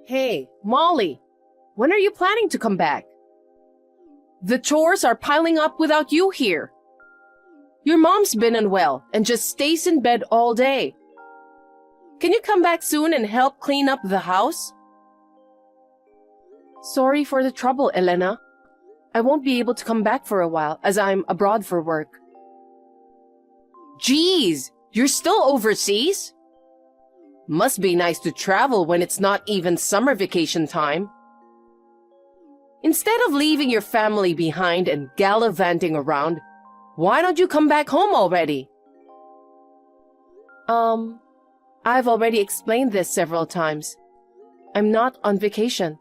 Hey, Molly, when are you planning to come back? The chores are piling up without you here. Your mom's been unwell and just stays in bed all day. Can you come back soon and help clean up the house? Sorry for the trouble, Elena. I won't be able to come back for a while as I'm abroad for work. Geez, you're still overseas? Must be nice to travel when it's not even summer vacation time. Instead of leaving your family behind and gallivanting around, why don't you come back home already? I've already explained this several times. I'm not on vacation.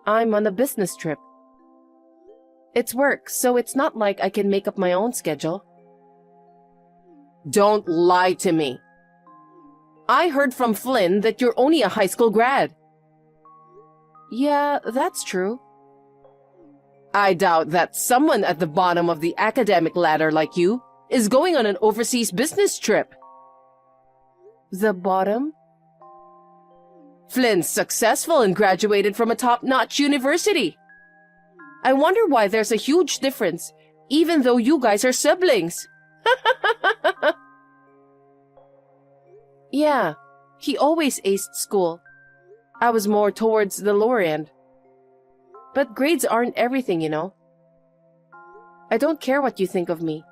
I'm on a business trip. It's work, so it's not like I can make up my own schedule. Don't lie to me. I heard from Flynn that you're only a high school grad. Yeah, that's true. I doubt that someone at the bottom of the academic ladder like you is going on an overseas business trip. The bottom? Flynn's successful and graduated from a top-notch university. I wonder why there's a huge difference, even though you guys are siblings. Yeah, he always aced school. I was more towards the lower end. But grades aren't everything, you know. I don't care what you think of me.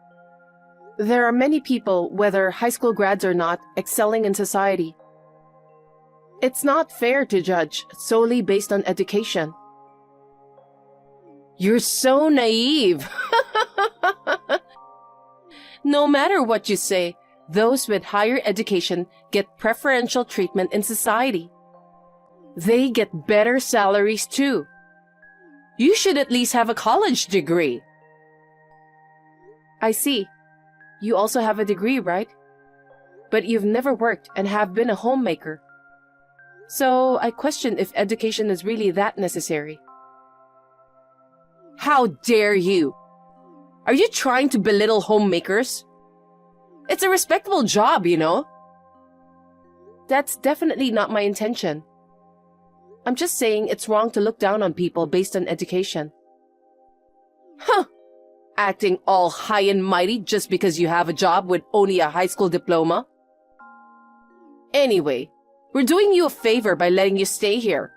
There are many people, whether high school grads or not, excelling in society. It's not fair to judge solely based on education. You're so naive. No matter what you say, those with higher education get preferential treatment in society. They get better salaries too. You should at least have a college degree. I see. You also have a degree, right? But you've never worked and have been a homemaker. So I question if education is really that necessary. How dare you? Are you trying to belittle homemakers? It's a respectable job, you know. That's definitely not my intention. I'm just saying it's wrong to look down on people based on education. Huh! Acting all high and mighty just because you have a job with only a high school diploma? Anyway, we're doing you a favor by letting you stay here.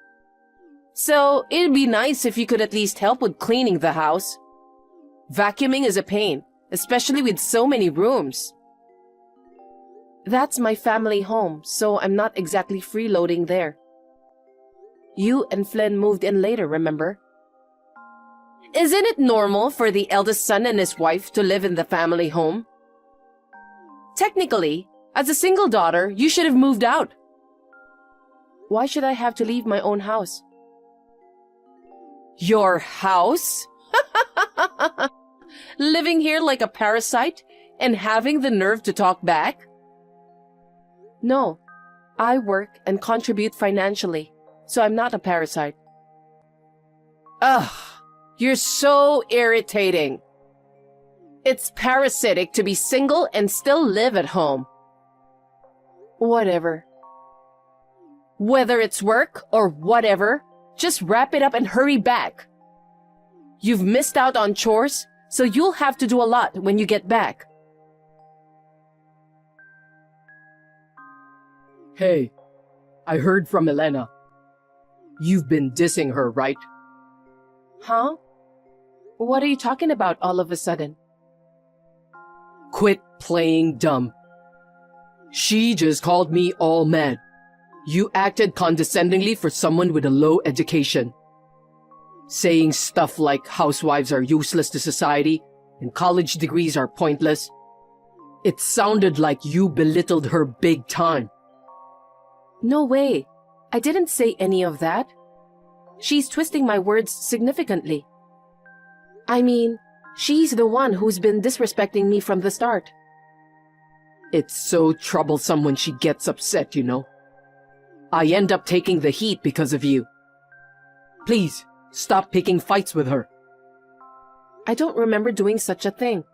So, it'd be nice if you could at least help with cleaning the house. Vacuuming is a pain, especially with so many rooms. That's my family home, so I'm not exactly freeloading there. You and Flynn moved in later, remember? Isn't it normal for the eldest son and his wife to live in the family home? Technically, as a single daughter, you should have moved out. Why should I have to leave my own house? Your house? Living here like a parasite and having the nerve to talk back? No, I work and contribute financially, so I'm not a parasite. Ugh, you're so irritating. It's parasitic to be single and still live at home. Whatever. Whether it's work or whatever, just wrap it up and hurry back. You've missed out on chores, so you'll have to do a lot when you get back. Hey, I heard from Elena. You've been dissing her, right? Huh? What are you talking about all of a sudden? Quit playing dumb. She just called me all mad. You acted condescendingly for someone with a low education. Saying stuff like housewives are useless to society and college degrees are pointless. It sounded like you belittled her big time. No way. I didn't say any of that. She's twisting my words significantly. I mean, she's the one who's been disrespecting me from the start. It's so troublesome when she gets upset, you know. I end up taking the heat because of you. Please, stop picking fights with her. I don't remember doing such a thing.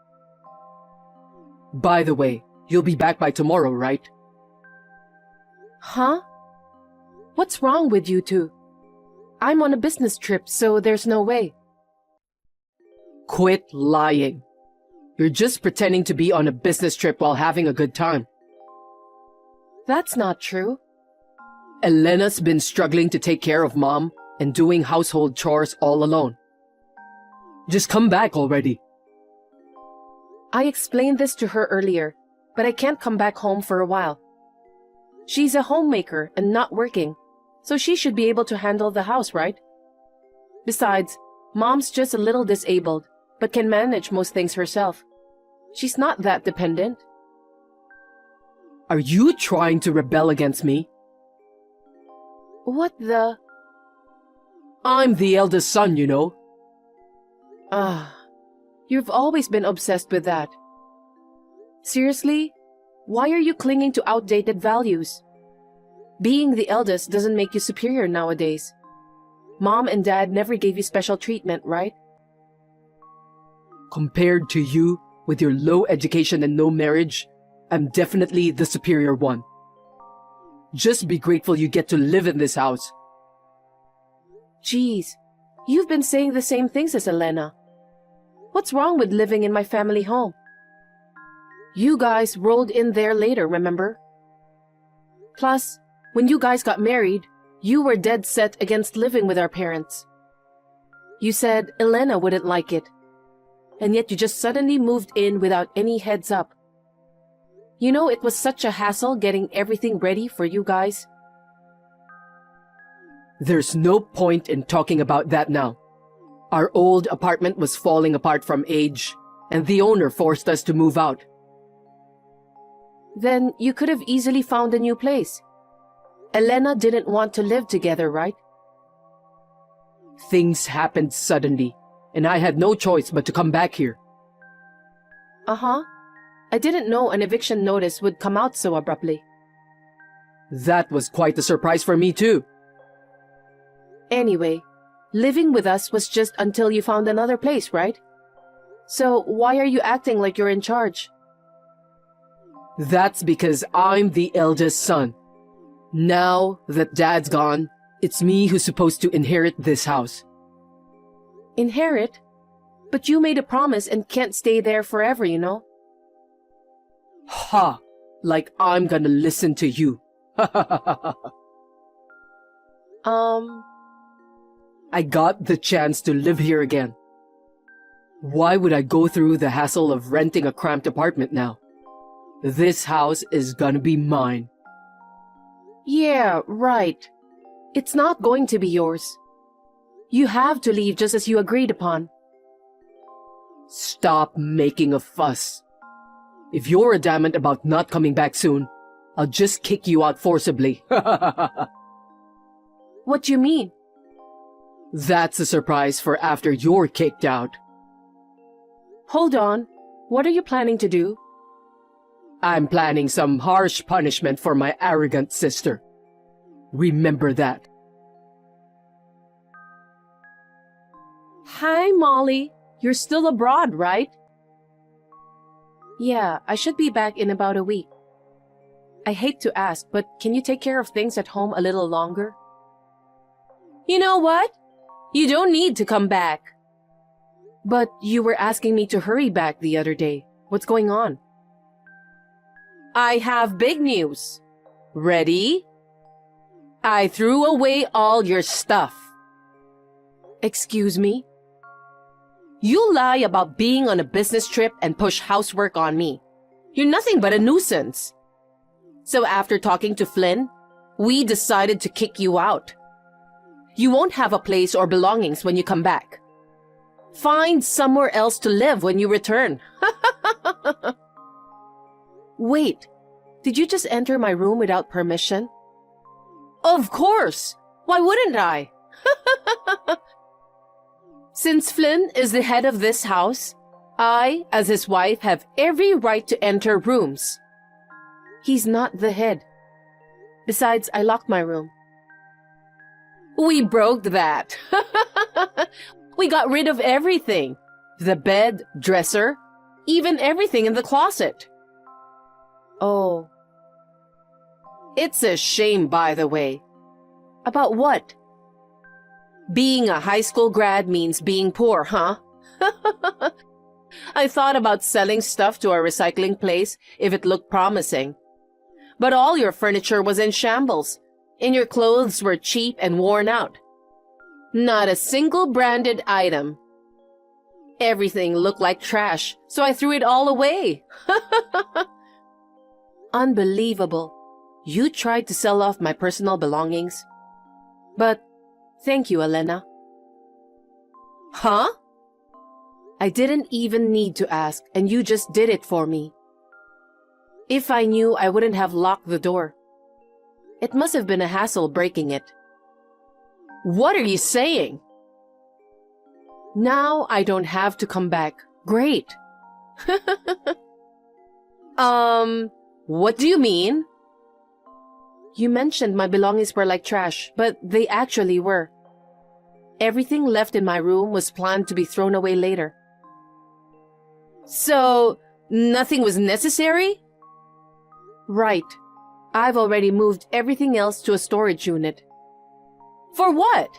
By the way, you'll be back by tomorrow, right? Huh? What's wrong with you two? I'm on a business trip, so there's no way. Quit lying. You're just pretending to be on a business trip while having a good time. That's not true. Elena's been struggling to take care of Mom and doing household chores all alone. Just come back already. I explained this to her earlier, but I can't come back home for a while. She's a homemaker and not working, so she should be able to handle the house, right? Besides, Mom's just a little disabled, but can manage most things herself. She's not that dependent. Are you trying to rebel against me? What the? I'm the eldest son, you know. You've always been obsessed with that. Seriously? Why are you clinging to outdated values? Being the eldest doesn't make you superior nowadays. Mom and Dad never gave you special treatment, right? Compared to you, with your low education and no marriage, I'm definitely the superior one. Just be grateful you get to live in this house. Jeez, you've been saying the same things as Elena. What's wrong with living in my family home? You guys rolled in there later, remember? Plus, when you guys got married, you were dead set against living with our parents. You said Elena wouldn't like it, and yet you just suddenly moved in without any heads up. You know, it was such a hassle getting everything ready for you guys. There's no point in talking about that now. Our old apartment was falling apart from age, and the owner forced us to move out. Then you could have easily found a new place. Elena didn't want to live together, right? Things happened suddenly, and I had no choice but to come back here. Uh-huh. I didn't know an eviction notice would come out so abruptly. That was quite a surprise for me too. Anyway, living with us was just until you found another place, right? So why are you acting like you're in charge? That's because I'm the eldest son. Now that Dad's gone, it's me who's supposed to inherit this house. Inherit? But you made a promise and can't stay there forever, you know? Ha! Like I'm gonna listen to you. I got the chance to live here again. Why would I go through the hassle of renting a cramped apartment now? This house is gonna be mine. Yeah, right. It's not going to be yours. You have to leave just as you agreed upon. Stop making a fuss. If you're adamant about not coming back soon, I'll just kick you out forcibly. What do you mean? That's a surprise for after you're kicked out. Hold on. What are you planning to do? I'm planning some harsh punishment for my arrogant sister. Remember that. Hi, Molly. You're still abroad, right? Yeah, I should be back in about a week. I hate to ask, but can you take care of things at home a little longer? You know what? You don't need to come back. But you were asking me to hurry back the other day. What's going on? I have big news. Ready? I threw away all your stuff. Excuse me? You lie about being on a business trip and push housework on me. You're nothing but a nuisance. So after talking to Flynn, we decided to kick you out. You won't have a place or belongings when you come back. Find somewhere else to live when you return. Wait, did you just enter my room without permission? Of course! Why wouldn't I? Since Flynn is the head of this house, I, as his wife, have every right to enter rooms. He's not the head. Besides, I locked my room. We broke that. We got rid of everything. The bed, dresser, even everything in the closet. Oh. It's a shame, by the way. About what? Being a high school grad means being poor, huh? I thought about selling stuff to a recycling place if it looked promising. But all your furniture was in shambles, and your clothes were cheap and worn out. Not a single branded item. Everything looked like trash, so I threw it all away. Unbelievable. You tried to sell off my personal belongings. But thank you, Elena. Huh? I didn't even need to ask, and you just did it for me. If I knew, I wouldn't have locked the door. It must have been a hassle breaking it. What are you saying? Now I don't have to come back. Great. What do you mean? You mentioned my belongings were like trash, but they actually were. Everything left in my room was planned to be thrown away later. So, nothing was necessary? Right. I've already moved everything else to a storage unit. For what?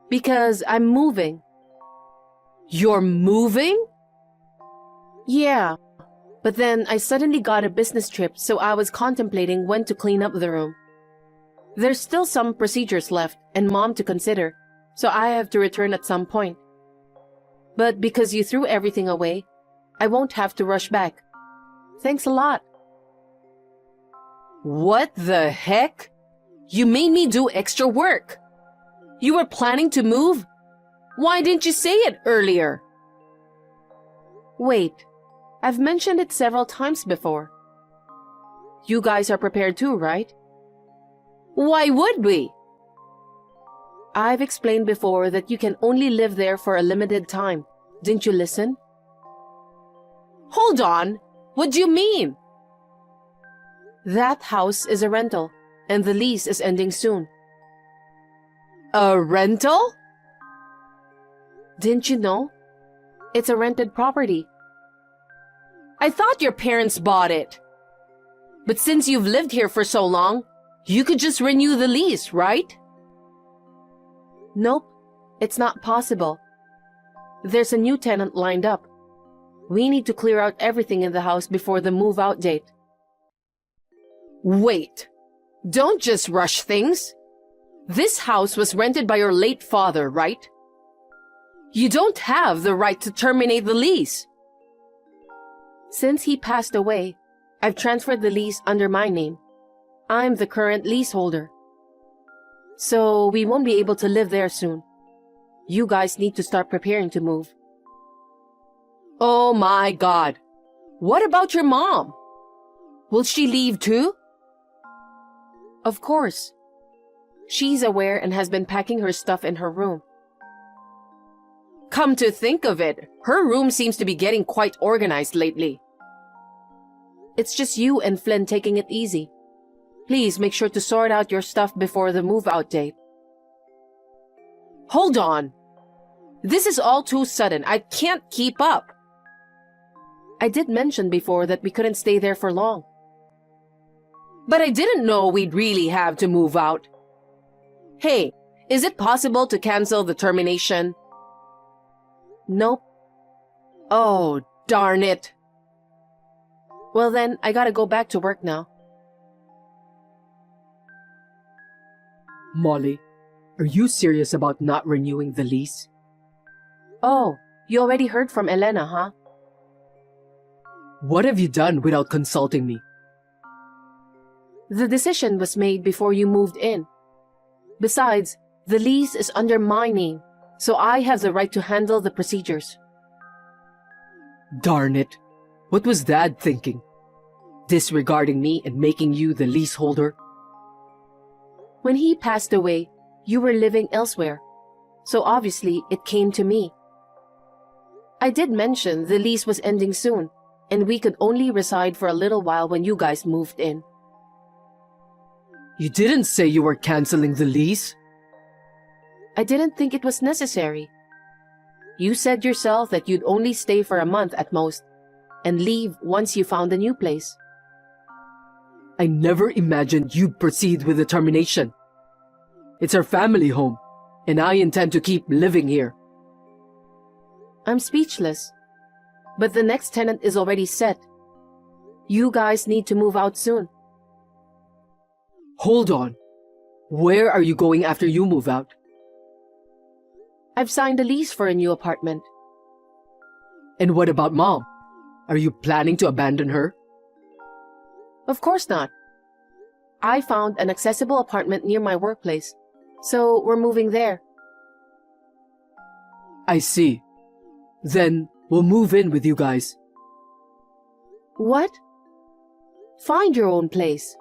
Because I'm moving. You're moving? Yeah. But then I suddenly got a business trip, so I was contemplating when to clean up the room. There's still some procedures left and Mom to consider, so I have to return at some point. But because you threw everything away, I won't have to rush back. Thanks a lot. What the heck? You made me do extra work. You were planning to move? Why didn't you say it earlier? Wait, I've mentioned it several times before. You guys are prepared too, right? Why would we? I've explained before that you can only live there for a limited time. Didn't you listen? Hold on. What do you mean? That house is a rental, and the lease is ending soon. A rental? Didn't you know? It's a rented property. I thought your parents bought it. But since you've lived here for so long, you could just renew the lease, right? Nope, it's not possible. There's a new tenant lined up. We need to clear out everything in the house before the move-out date. Wait, don't just rush things. This house was rented by your late father, right? You don't have the right to terminate the lease. Since he passed away, I've transferred the lease under my name. I'm the current leaseholder. So we won't be able to live there soon. You guys need to start preparing to move. Oh my God. What about your mom? Will she leave too? Of course. She's aware and has been packing her stuff in her room. Come to think of it, her room seems to be getting quite organized lately. It's just you and Flynn taking it easy. Please make sure to sort out your stuff before the move-out date. Hold on. This is all too sudden. I can't keep up. I did mention before that we couldn't stay there for long. But I didn't know we'd really have to move out. Hey, is it possible to cancel the termination? Nope. Oh, darn it. Well then, I gotta go back to work now. Molly, are you serious about not renewing the lease? Oh, you already heard from Elena, huh? What have you done without consulting me? The decision was made before you moved in. Besides, the lease is under my name, so I have the right to handle the procedures. Darn it. What was Dad thinking? Disregarding me and making you the leaseholder? When he passed away, you were living elsewhere, so obviously it came to me. I did mention the lease was ending soon, and we could only reside for a little while when you guys moved in. You didn't say you were canceling the lease? I didn't think it was necessary. You said yourself that you'd only stay for a month at most, and leave once you found a new place. I never imagined you'd proceed with the termination. It's our family home, and I intend to keep living here. I'm speechless. But the next tenant is already set. You guys need to move out soon. Hold on. Where are you going after you move out? I've signed a lease for a new apartment. And what about Mom? Are you planning to abandon her? Of course not. I found an accessible apartment near my workplace, so we're moving there. I see. Then we'll move in with you guys. What? Find your own place.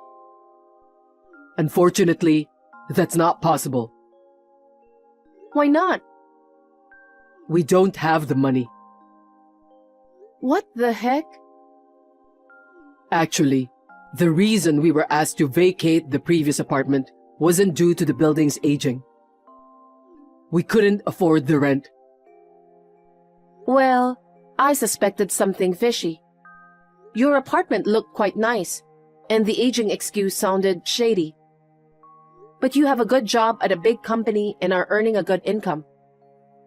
Unfortunately, that's not possible. Why not? We don't have the money. What the heck? Actually, the reason we were asked to vacate the previous apartment wasn't due to the building's aging. We couldn't afford the rent. Well, I suspected something fishy. Your apartment looked quite nice, and the aging excuse sounded shady. But you have a good job at a big company and are earning a good income.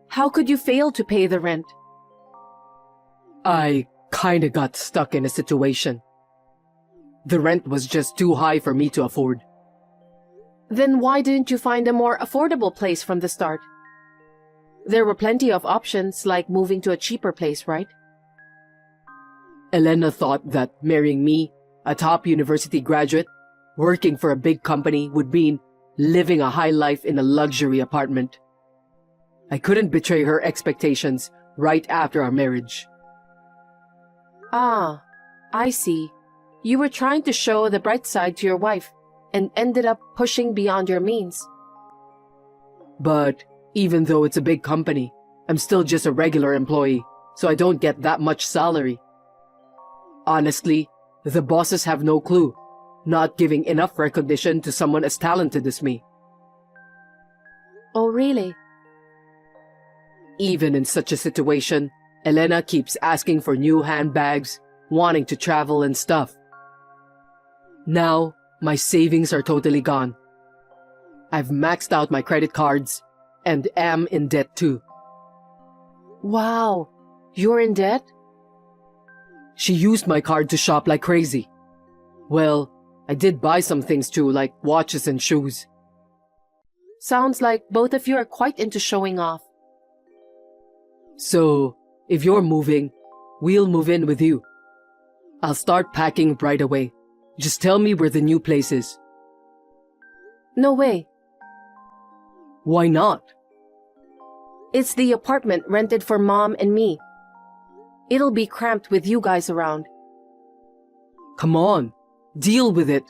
How could you fail to pay the rent? I kinda got stuck in a situation. The rent was just too high for me to afford. Then why didn't you find a more affordable place from the start? There were plenty of options like moving to a cheaper place, right? Elena thought that marrying me, a top university graduate, working for a big company would mean living a high life in a luxury apartment. I couldn't betray her expectations right after our marriage. Ah, I see. You were trying to show the bright side to your wife and ended up pushing beyond your means. But even though it's a big company, I'm still just a regular employee, so I don't get that much salary. Honestly, the bosses have no clue, not giving enough recognition to someone as talented as me. Oh, really? Even in such a situation, Elena keeps asking for new handbags, wanting to travel and stuff. Now, my savings are totally gone. I've maxed out my credit cards and am in debt too. Wow, you're in debt? She used my card to shop like crazy. Well, I did buy some things too, like watches and shoes. Sounds like both of you are quite into showing off. So, if you're moving, we'll move in with you. I'll start packing right away. Just tell me where the new place is. No way. Why not? It's the apartment rented for Mom and me. It'll be cramped with you guys around. Come on, deal with it.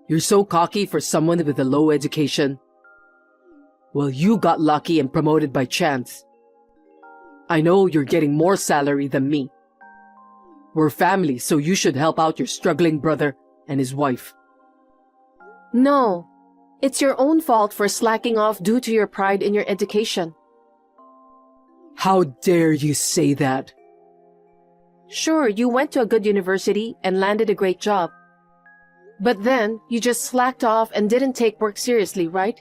You're so cocky for someone with a low education. Well, you got lucky and promoted by chance. I know you're getting more salary than me. We're family, so you should help out your struggling brother and his wife. No, it's your own fault for slacking off due to your pride in your education. How dare you say that? Sure, you went to a good university and landed a great job. But then, you just slacked off and didn't take work seriously, right?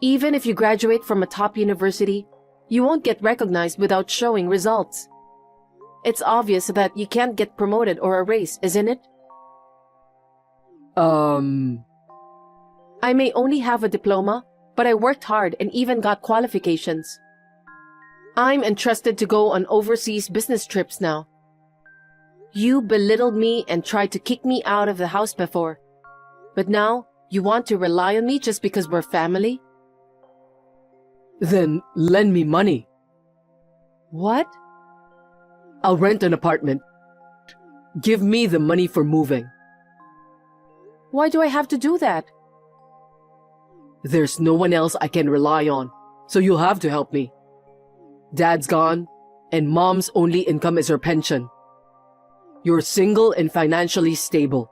Even if you graduate from a top university, you won't get recognized without showing results. It's obvious that you can't get promoted or a raise, isn't it? I may only have a diploma, but I worked hard and even got qualifications. I'm entrusted to go on overseas business trips now. You belittled me and tried to kick me out of the house before. But now, you want to rely on me just because we're family? Then lend me money. What? I'll rent an apartment. Give me the money for moving. Why do I have to do that? There's no one else I can rely on, so you'll have to help me. Dad's gone, and Mom's only income is her pension. You're single and financially stable.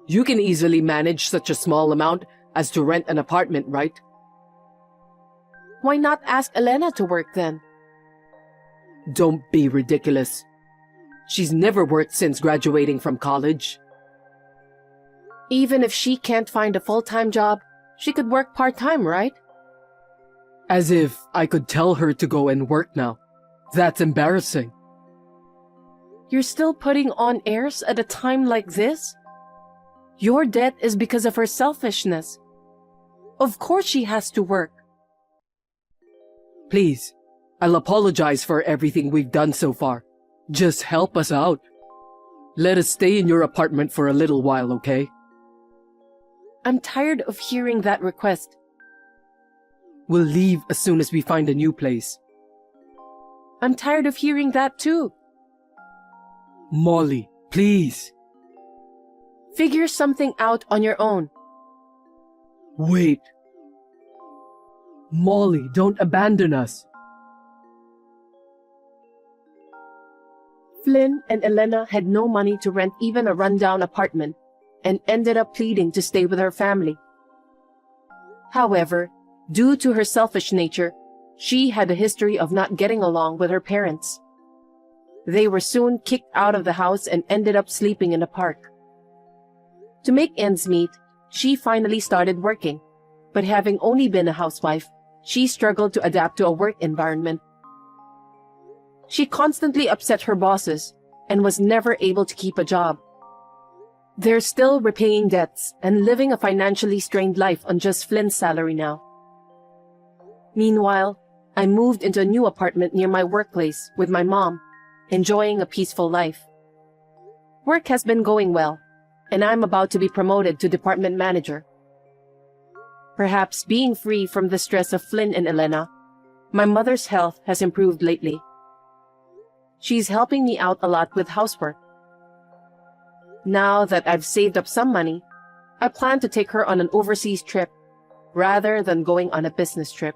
You can easily manage such a small amount as to rent an apartment, right? Why not ask Elena to work then? Don't be ridiculous. She's never worked since graduating from college. Even if she can't find a full-time job, she could work part-time, right? As if I could tell her to go and work now. That's embarrassing. You're still putting on airs at a time like this? Your debt is because of her selfishness. Of course she has to work. Please, I'll apologize for everything we've done so far. Just help us out. Let us stay in your apartment for a little while, okay? I'm tired of hearing that request. We'll leave as soon as we find a new place. I'm tired of hearing that too. Molly, please. Figure something out on your own. Wait. Molly, don't abandon us. Flynn and Elena had no money to rent even a rundown apartment and ended up pleading to stay with her family. However, due to her selfish nature, she had a history of not getting along with her parents. They were soon kicked out of the house and ended up sleeping in the park. To make ends meet, she finally started working, but having only been a housewife, she struggled to adapt to a work environment. She constantly upset her bosses and was never able to keep a job. They're still repaying debts and living a financially strained life on just Flynn's salary now. Meanwhile, I moved into a new apartment near my workplace with my mom, enjoying a peaceful life. Work has been going well, and I'm about to be promoted to department manager. Perhaps being free from the stress of Flynn and Elena, my mother's health has improved lately. She's helping me out a lot with housework. Now that I've saved up some money, I plan to take her on an overseas trip rather than going on a business trip.